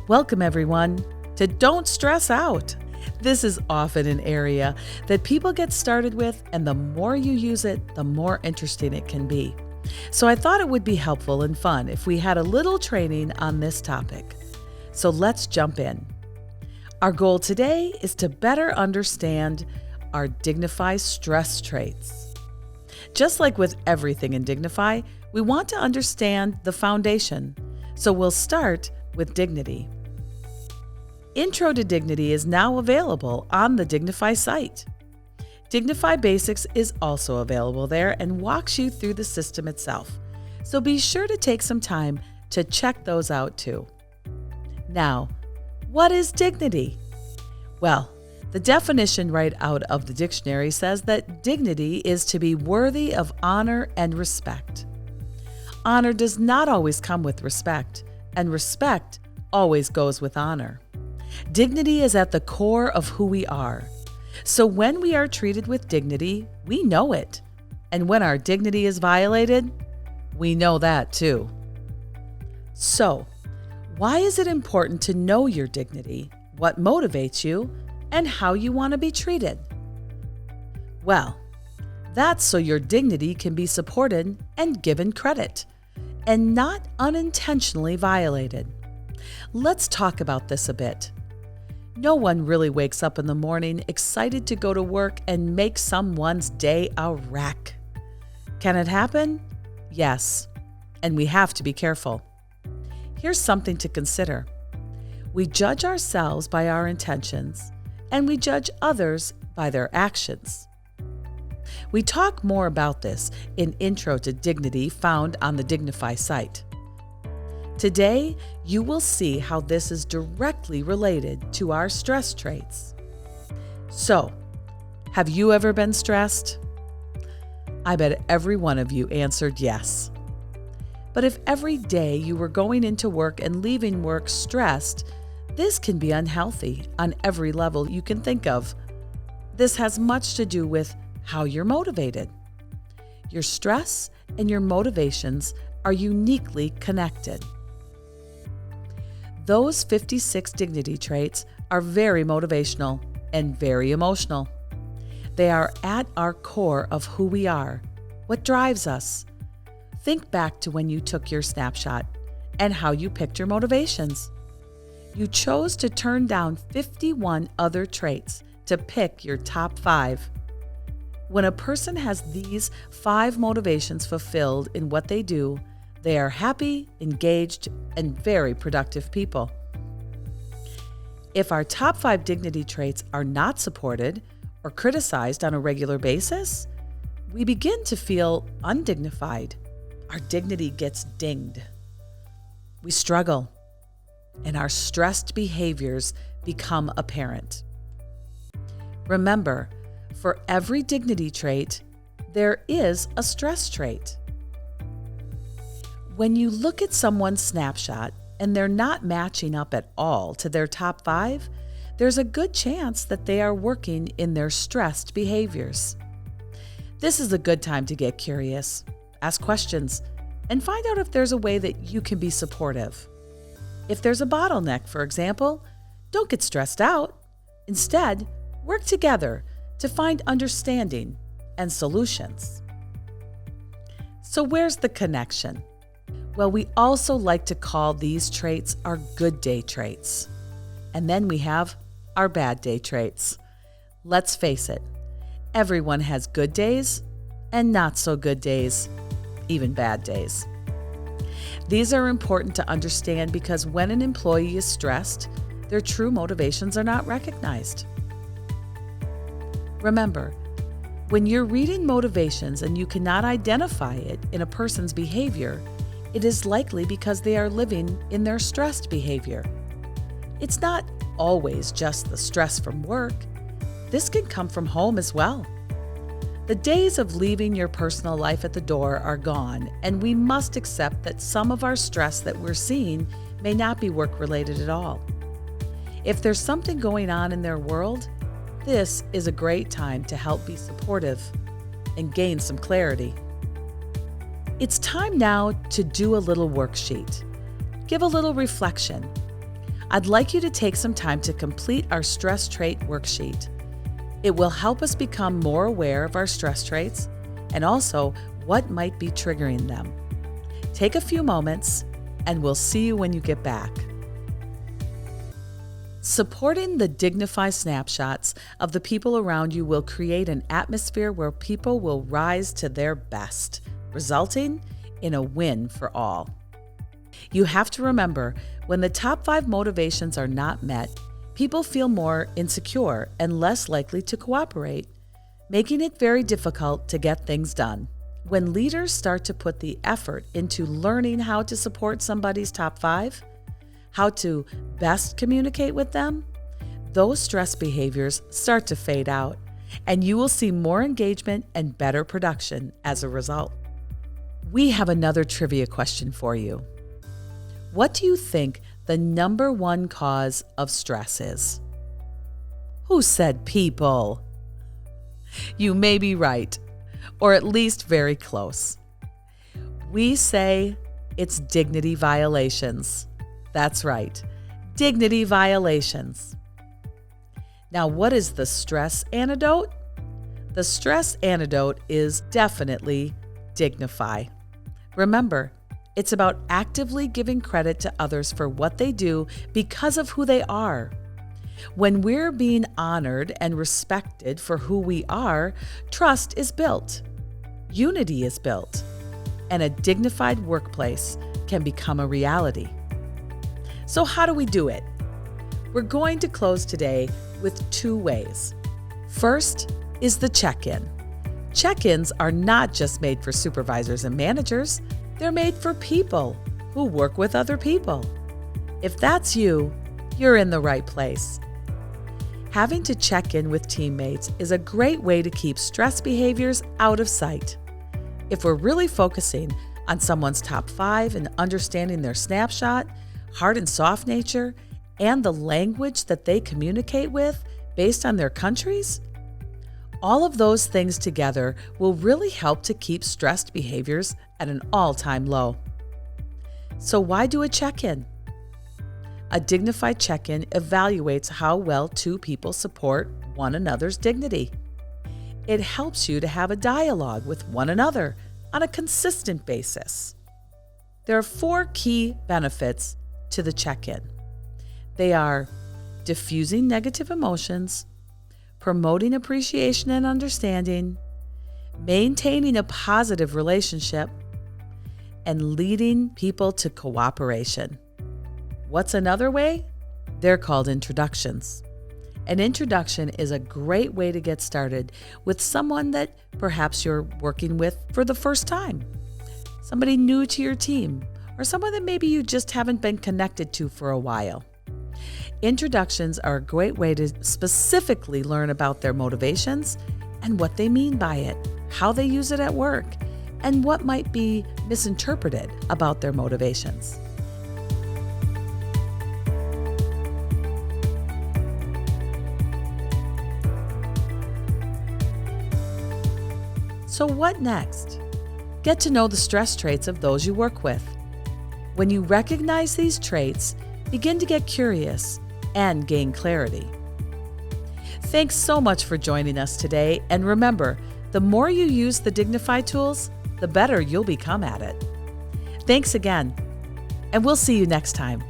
Welcome, everyone, to Don't Stress Out. This is often an area that people get started with, and the more you use it, the more interesting it can be. So I thought it would be helpful and fun if we had a little training on this topic. So let's jump in. Our goal today is to better understand our Dignify stress traits. Just like with everything in Dignify, we want to understand the foundation. So we'll start with dignity. Intro to Dignity is now available on the Dignify site. Dignify Basics is also available there and walks you through the system itself. So be sure to take some time to check those out too. Now, what is dignity? Well, the definition right out of the dictionary says that dignity is to be worthy of honor and respect. Honor does not always come with respect, and respect always goes with honor. Dignity is at the core of who we are. So when we are treated with dignity, we know it. And when our dignity is violated, we know that too. So, why is it important to know your dignity, what motivates you, and how you want to be treated? Well, that's so your dignity can be supported and given credit, and not unintentionally violated. Let's talk about this a bit. No one really wakes up in the morning excited to go to work and make someone's day a wreck. Can it happen? Yes, and we have to be careful. Here's something to consider. We judge ourselves by our intentions, and we judge others by their actions. We talk more about this in Intro to Dignity found on the Dignify site. Today, you will see how this is directly related to our stress traits. So, have you ever been stressed? I bet every one of you answered yes. But if every day you were going into work and leaving work stressed, this can be unhealthy on every level you can think of. This has much to do with how you're motivated. Your stress and your motivations are uniquely connected. Those 56 dignity traits are very motivational and very emotional. They are at our core of who we are, what drives us. Think back to when you took your snapshot and how you picked your motivations. You chose to turn down 51 other traits to pick your top 5. When a person has these 5 motivations fulfilled in what they do, they are happy, engaged, and very productive people. If our top 5 dignity traits are not supported or criticized on a regular basis, we begin to feel undignified. Our dignity gets dinged. We struggle, and our stressed behaviors become apparent. Remember, for every dignity trait, there is a stress trait. When you look at someone's snapshot and they're not matching up at all to their top 5, there's a good chance that they are working in their stressed behaviors. This is a good time to get curious, ask questions, and find out if there's a way that you can be supportive. If there's a bottleneck, for example, don't get stressed out. Instead, work together to find understanding and solutions. So where's the connection? Well, we also like to call these traits our good day traits. And then we have our bad day traits. Let's face it, everyone has good days and not so good days, even bad days. These are important to understand because when an employee is stressed, their true motivations are not recognized. Remember, when you're reading motivations and you cannot identify it in a person's behavior, it is likely because they are living in their stressed behavior. It's not always just the stress from work. This can come from home as well. The days of leaving your personal life at the door are gone, and we must accept that some of our stress that we're seeing may not be work-related at all. If there's something going on in their world, this is a great time to help be supportive and gain some clarity. It's time now to do a little worksheet. Give a little reflection. I'd like you to take some time to complete our stress trait worksheet. It will help us become more aware of our stress traits and also what might be triggering them. Take a few moments, and we'll see you when you get back. Supporting the Dignify snapshots of the people around you will create an atmosphere where people will rise to their best, resulting in a win for all. You have to remember, when the top 5 motivations are not met, people feel more insecure and less likely to cooperate, making it very difficult to get things done. When leaders start to put the effort into learning how to support somebody's top 5, how to best communicate with them, those stress behaviors start to fade out, and you will see more engagement and better production as a result. We have another trivia question for you. What do you think the number 1 cause of stress is? Who said people? You may be right, or at least very close. We say it's dignity violations. That's right, dignity violations. Now, what is the stress antidote? The stress antidote is definitely Dignify. Remember, it's about actively giving credit to others for what they do because of who they are. When we're being honored and respected for who we are, trust is built, unity is built, and a dignified workplace can become a reality. So how do we do it? We're going to close today with 2 ways. First is the check-in. Check-ins are not just made for supervisors and managers, they're made for people who work with other people. If that's you, you're in the right place. Having to check in with teammates is a great way to keep stress behaviors out of sight. If we're really focusing on someone's top 5 and understanding their snapshot, hard and soft nature, and the language that they communicate with based on their countries, all of those things together will really help to keep stressed behaviors at an all-time low. So why do a check-in? A dignified check-in evaluates how well 2 people support one another's dignity. It helps you to have a dialogue with one another on a consistent basis. There are 4 key benefits to the check-in. They are diffusing negative emotions, promoting appreciation and understanding, maintaining a positive relationship, and leading people to cooperation. What's another way? They're called introductions. An introduction is a great way to get started with someone that perhaps you're working with for the first time, somebody new to your team, or someone that maybe you just haven't been connected to for a while. Introductions are a great way to specifically learn about their motivations and what they mean by it, how they use it at work, and what might be misinterpreted about their motivations. So what next? Get to know the stress traits of those you work with. When you recognize these traits, begin to get curious and gain clarity. Thanks so much for joining us today, and remember, the more you use the Dignify tools, the better you'll become at it. Thanks again, and we'll see you next time.